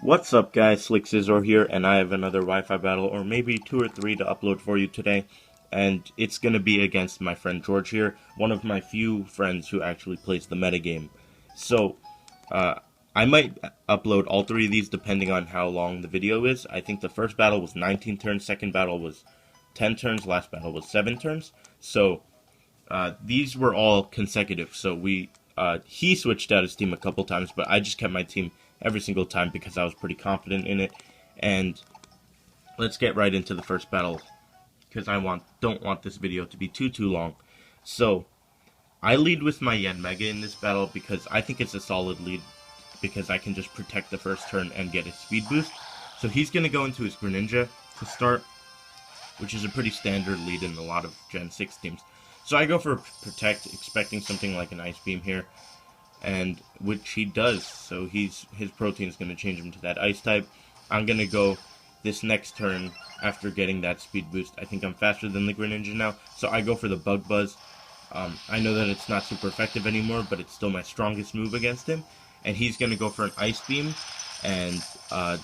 What's up guys, Slick Scizor here, and I have another Wi-Fi battle, or maybe 2 or 3 to upload for you today. And it's gonna be against my friend George here, one of my few friends who actually plays the metagame. So, uh, I might upload all 3 of these depending on how long the video is. I think the first battle was 19 turns, second battle was 10 turns, last battle was 7 turns. So, these were all consecutive, so he switched out his team a couple times, but I just kept my team every single time because I was pretty confident in it. And let's get right into the first battle because don't want this video to be too long. So I lead with my Yanmega in this battle because I think it's a solid lead because I can just protect the first turn and get a speed boost. So he's gonna go into his Greninja to start, which is a pretty standard lead in a lot of Gen 6 teams. So I go for Protect, expecting something like an Ice Beam here, and which he does. So his protein is going to change him to that Ice type. I'm going to go this next turn after getting that speed boost. I think I'm faster than the Greninja now, so I go for the Bug Buzz. I know that it's not super effective anymore, but it's still my strongest move against him. And he's going to go for an Ice Beam and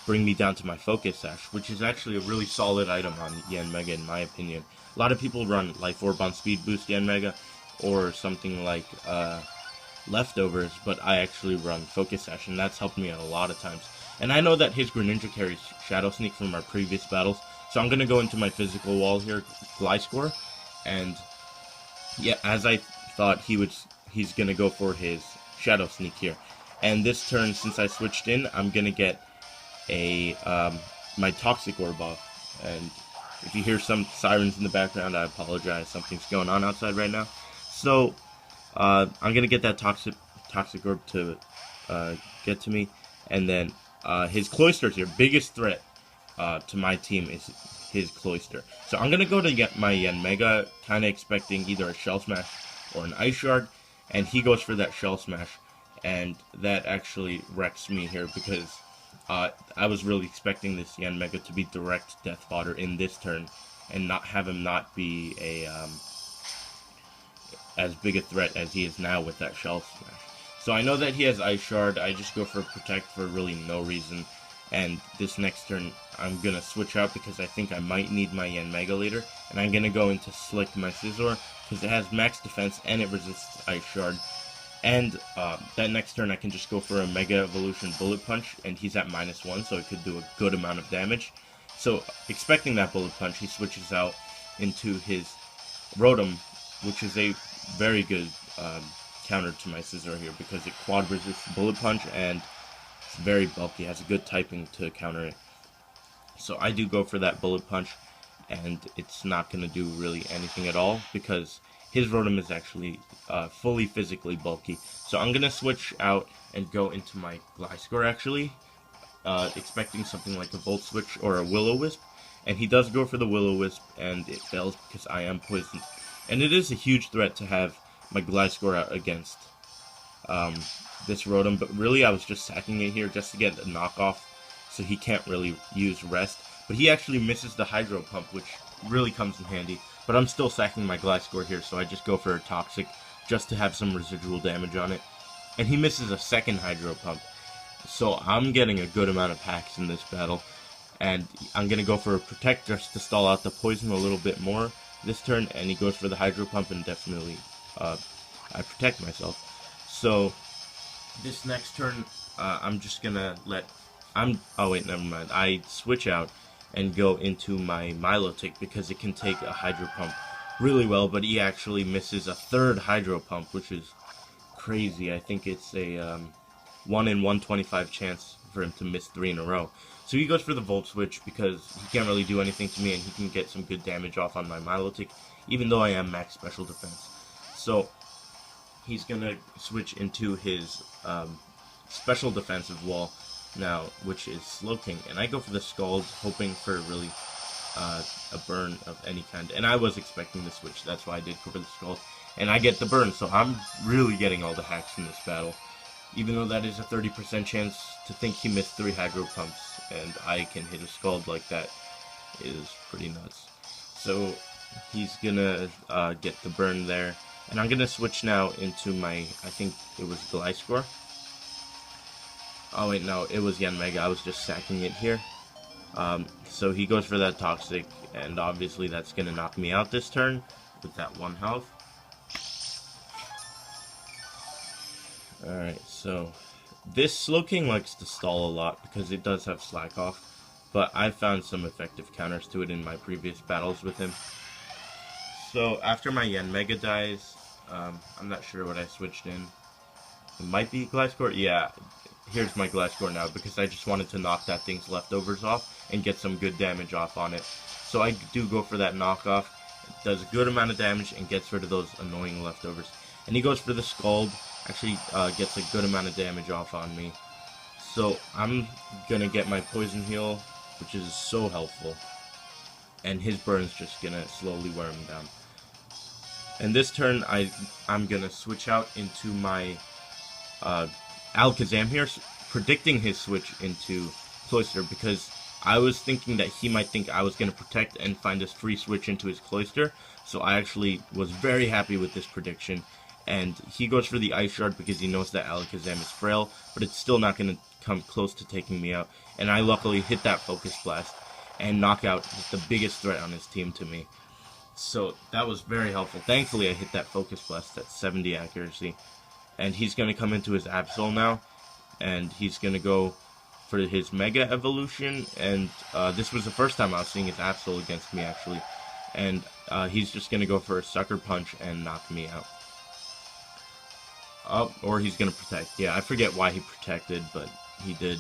bring me down to my Focus Sash, which is actually a really solid item on Yanmega in my opinion. A lot of people run Life Orb on Speed Boost Yanmega, or something like Leftovers, but I actually run Focus Sash, and that's helped me out a lot of times. And I know that his Greninja carries Shadow Sneak from our previous battles, so I'm going to go into my physical wall here, Gliscor, and yeah, as I thought, he's going to go for his Shadow Sneak here. And this turn, since I switched in, I'm going to get a my Toxic Orb off. And if you hear some sirens in the background, I apologize. Something's going on outside right now. So, I'm going to get that Toxic Orb to get to me. And then his Cloyster's here. Biggest threat to my team is his Cloyster. So I'm going to go to get my Yanmega, kind of expecting either a Shell Smash or an Ice Shard. And he goes for that Shell Smash. And that actually wrecks me here because I was really expecting this Yanmega to be direct Death Fodder in this turn and not have him not be a as big a threat as he is now with that Shell Smash. So I know that he has Ice Shard. I just go for Protect for really no reason. And this next turn I'm going to switch out because I think I might need my Yanmega later. And I'm going to go into Slick my Scizor because it has max defense and it resists Ice Shard. And that next turn I can just go for a Mega Evolution Bullet Punch, and he's at -1, so it could do a good amount of damage. So, expecting that Bullet Punch, he switches out into his Rotom, which is a very good counter to my Scizor here, because it quad resists Bullet Punch, and it's very bulky, has a good typing to counter it. So I do go for that Bullet Punch, and it's not going to do really anything at all, because his Rotom is actually fully physically bulky. So I'm going to switch out and go into my Gliscor actually, expecting something like a Volt Switch or a Will-O-Wisp. And he does go for the Will-O-Wisp, and it fails because I am poisoned. And it is a huge threat to have my Gliscor out against this Rotom, but really I was just sacking it here just to get a knockoff, so he can't really use Rest. But he actually misses the Hydro Pump, which really comes in handy. But I'm still sacking my Gliscor here, so I just go for a Toxic just to have some residual damage on it. And he misses a second Hydro Pump. So I'm getting a good amount of packs in this battle. And I'm going to go for a Protect just to stall out the poison a little bit more this turn. And he goes for the Hydro Pump, and definitely I protect myself. So this next turn, I'm just going to oh wait, never mind. I switch out and go into my Milotic because it can take a Hydro Pump really well, but he actually misses a third Hydro Pump, which is crazy. I think it's a 1 in 125 chance for him to miss 3 in a row. So he goes for the Volt Switch because he can't really do anything to me, and he can get some good damage off on my Milotic, even though I am max special defense. So he's going to switch into his special defensive wall now, which is Slowking, and I go for the Scald, hoping for really a burn of any kind, and I was expecting the switch, that's why I did go for the Scald, and I get the burn, so I'm really getting all the hacks in this battle, even though that is a 30% chance. To think he missed 3 Hydro Pumps, and I can hit a Scald like that is pretty nuts. So he's gonna get the burn there, and I'm gonna switch now into my, I think it was Gliscor. Oh wait, no, it was Yen Mega. I was just sacking it here. So he goes for that Toxic, and obviously that's gonna knock me out this turn with that 1 health. Alright, so this Slowking likes to stall a lot because it does have Slack Off, but I found some effective counters to it in my previous battles with him. So after my Yen Mega dies, I'm not sure what I switched in. It might be Gliscor? Yeah, here's my Gliscor now because I just wanted to knock that thing's leftovers off and get some good damage off on it. So I do go for that knockoff. It does a good amount of damage and gets rid of those annoying leftovers. And he goes for the Scald. Actually gets a good amount of damage off on me. So I'm gonna get my Poison Heal, which is so helpful. And his burn's just gonna slowly wear him down. And this turn I'm gonna switch out into my Alakazam here, predicting his switch into Cloyster because I was thinking that he might think I was going to protect and find this free switch into his Cloyster, so I actually was very happy with this prediction. And he goes for the Ice Shard because he knows that Alakazam is frail, but it's still not going to come close to taking me out. And I luckily hit that Focus Blast and knock out the biggest threat on his team to me. So that was very helpful. Thankfully I hit that Focus Blast at 70 accuracy. And he's going to come into his Absol now, and he's going to go for his Mega Evolution, and this was the first time I was seeing his Absol against me, actually. And he's just going to go for a Sucker Punch and knock me out. Or he's going to Protect. Yeah, I forget why he protected, but he did.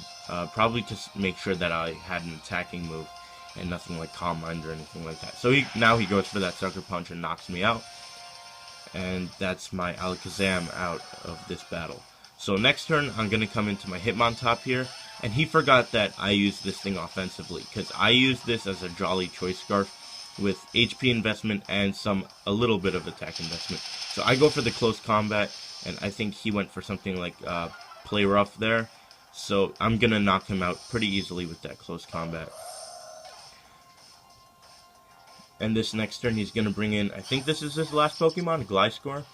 Probably to make sure that I had an attacking move, and nothing like Calm Mind or anything like that. So now he goes for that Sucker Punch and knocks me out. And that's my Alakazam out of this battle. So next turn, I'm going to come into my Hitmontop here, and he forgot that I used this thing offensively, because I used this as a Jolly Choice Scarf with HP investment and a little bit of attack investment. So I go for the close combat, and I think he went for something like Play Rough there, so I'm going to knock him out pretty easily with that close combat. And this next turn, he's going to bring in, I think this is his last Pokemon, Gliscor.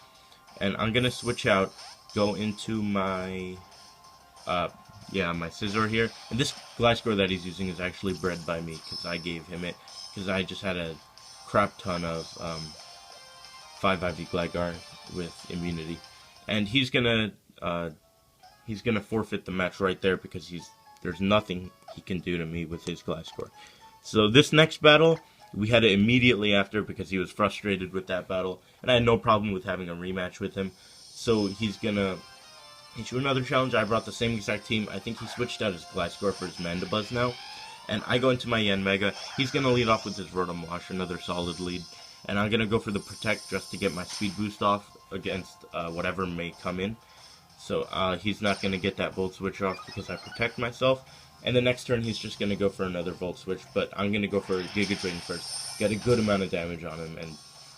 And I'm going to switch out, go into my, my Scizor here. And this Gliscor that he's using is actually bred by me, because I gave him it. Because I just had a crap ton of 5 IV Gligar with immunity. And he's going to forfeit the match right there, because there's nothing he can do to me with his Gliscor. So this next battle, we had it immediately after because he was frustrated with that battle, and I had no problem with having a rematch with him. So he's gonna issue another challenge. I brought the same exact team. I think he switched out his Gliscor for his Mandibuzz now. And I go into my Yen Mega. He's gonna lead off with his Rotom Wash, another solid lead. And I'm gonna go for the Protect just to get my speed boost off against whatever may come in. So he's not gonna get that Volt Switch off because I protect myself. And the next turn, he's just going to go for another Volt Switch, but I'm going to go for a Giga Drain first. Get a good amount of damage on him, and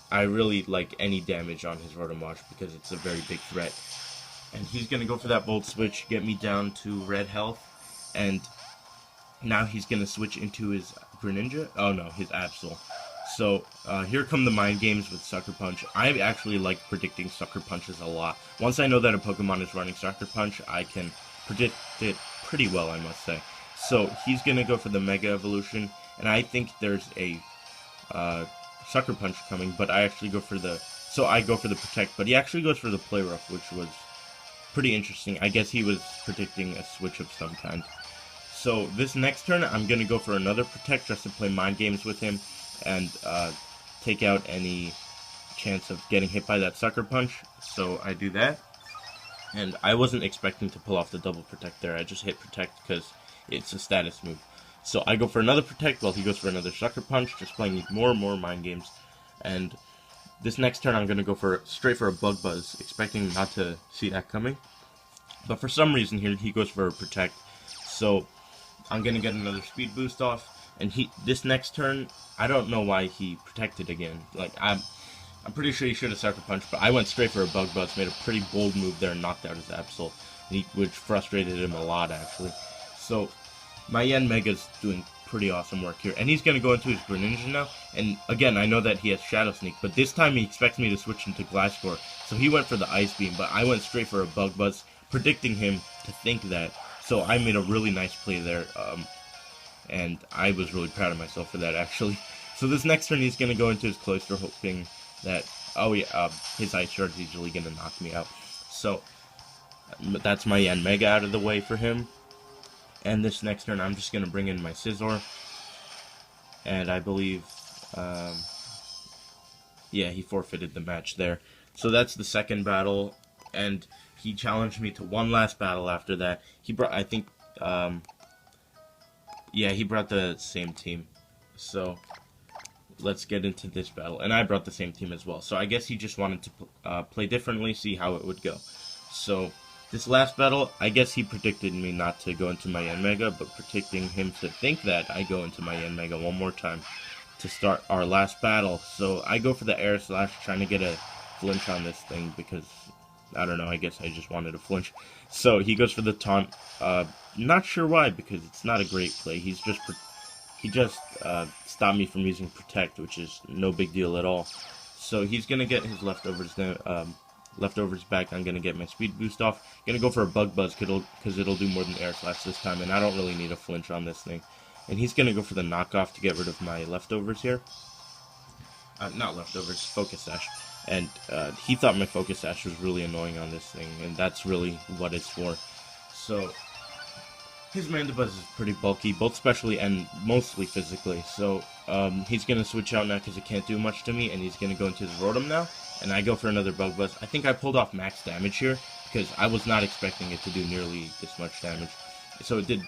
I really like any damage on his Rotom Wash because it's a very big threat. And he's going to go for that Volt Switch, get me down to red health, and now he's going to switch into his Greninja. Oh no, his Absol. So here come the mind games with Sucker Punch. I actually like predicting Sucker Punches a lot. Once I know that a Pokemon is running Sucker Punch, I can predict it pretty well, I must say. So he's going to go for the Mega Evolution, and I think there's a Sucker Punch coming, but I actually go for the... So I go for the Protect, but he actually goes for the Play Rough, which was pretty interesting. I guess he was predicting a switch of some kind. So this next turn, I'm going to go for another Protect just to play mind games with him and take out any chance of getting hit by that Sucker Punch. So I do that. And I wasn't expecting to pull off the double Protect there. I just hit Protect because it's a status move. So I go for another Protect while he goes for another Sucker Punch, just playing more and more mind games. And this next turn I'm going to go straight for a Bug Buzz, expecting not to see that coming. But for some reason here, he goes for a Protect. So I'm going to get another Speed Boost off. And this next turn, I don't know why he Protected again. Like, I'm pretty sure he should have Sucker Punched, but I went straight for a Bug Buzz, made a pretty bold move there, and knocked out his Absol, which frustrated him a lot, actually. So, my Yen Mega's doing pretty awesome work here, and he's going to go into his Greninja now, and again, I know that he has Shadow Sneak, but this time he expects me to switch into Gliscor, so he went for the Ice Beam, but I went straight for a Bug Buzz, predicting him to think that, So I made a really nice play there, and I was really proud of myself for that, actually. So this next turn, he's going to go into his cloister, hoping that, oh yeah, his Ice Shard is usually going to knock me out. So that's my Yanmega out of the way for him. And this next turn, I'm just going to bring in my Scizor. And I believe, yeah, he forfeited the match there. So that's the second battle, and he challenged me to one last battle after that. He brought, I think, yeah, he brought the same team. So let's get into this battle. And I brought the same team as well. So I guess he just wanted to play differently, see how it would go. So this last battle, I guess he predicted me not to go into my Yanmega, but predicting him to think that I go into my Yanmega one more time to start our last battle. So I go for the Air Slash, trying to get a flinch on this thing because, I don't know, I guess I just wanted a flinch. So he goes for the taunt. Not sure why, because it's not a great play. He just stopped me from using Protect, which is no big deal at all. So he's going to get his leftovers back. I'm going to get my speed boost off. Going to go for a Bug Buzz because it'll do more than Air Slash this time, and I don't really need a flinch on this thing. And he's going to go for the knockoff to get rid of my leftovers here. Not leftovers, Focus Sash. And he thought my Focus Sash was really annoying on this thing, and that's really what it's for. So his Mandibuzz is pretty bulky, both specially and mostly physically. So he's going to switch out now because it can't do much to me, and he's going to go into his Rotom now. And I go for another Bug Buzz. I think I pulled off max damage here because I was not expecting it to do nearly this much damage. So it did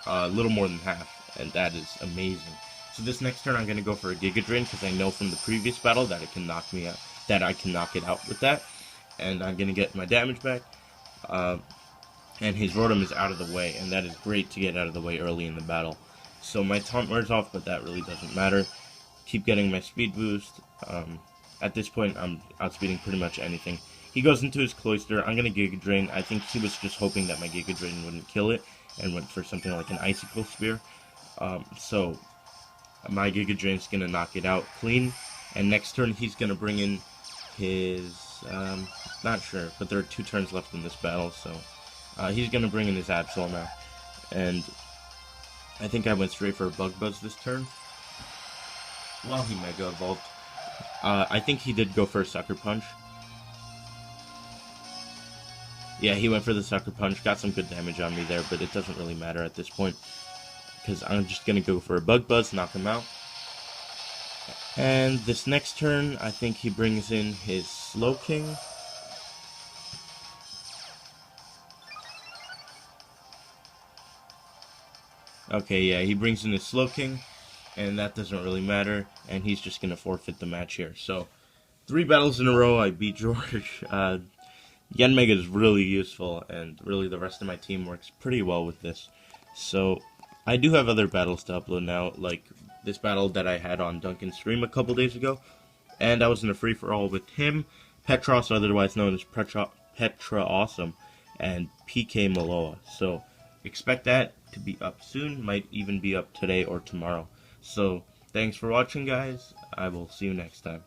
a little more than half. And that is amazing. So this next turn I'm going to go for a Giga Drain because I know from the previous battle that it can knock me out, that I can knock it out with that. And I'm going to get my damage back. And his Rotom is out of the way, and that is great to get out of the way early in the battle. So my taunt wears off, but that really doesn't matter. Keep getting my speed boost. At this point I'm outspeeding pretty much anything. He goes into his Cloyster. I'm going to Giga Drain. I think he was just hoping that my Giga Drain wouldn't kill it and went for something like an Icicle Spear. So my Giga Drain's gonna knock it out clean, and next turn he's gonna bring in his, not sure, but there are 2 turns left in this battle, so he's gonna bring in his Absol now, and I think I went straight for a Bug Buzz this turn, while he Mega Evolved. I think he did go for a Sucker Punch. Yeah, he went for the Sucker Punch, got some good damage on me there, but it doesn't really matter at this point. Because I'm just going to go for a Bug Buzz, knock him out. And this next turn, I think he brings in his Slowking. Okay, yeah, he brings in his Slowking, and that doesn't really matter, and he's just going to forfeit the match here. So, 3 battles in a row, I beat George. Yanmega is really useful, and really the rest of my team works pretty well with this. So I do have other battles to upload now, like this battle that I had on Duncan's stream a couple days ago, and I was in a free-for-all with him, Petros, otherwise known as Petra Awesome, and PK Maloa. So expect that to be up soon, might even be up today or tomorrow. So thanks for watching, guys. I will see you next time.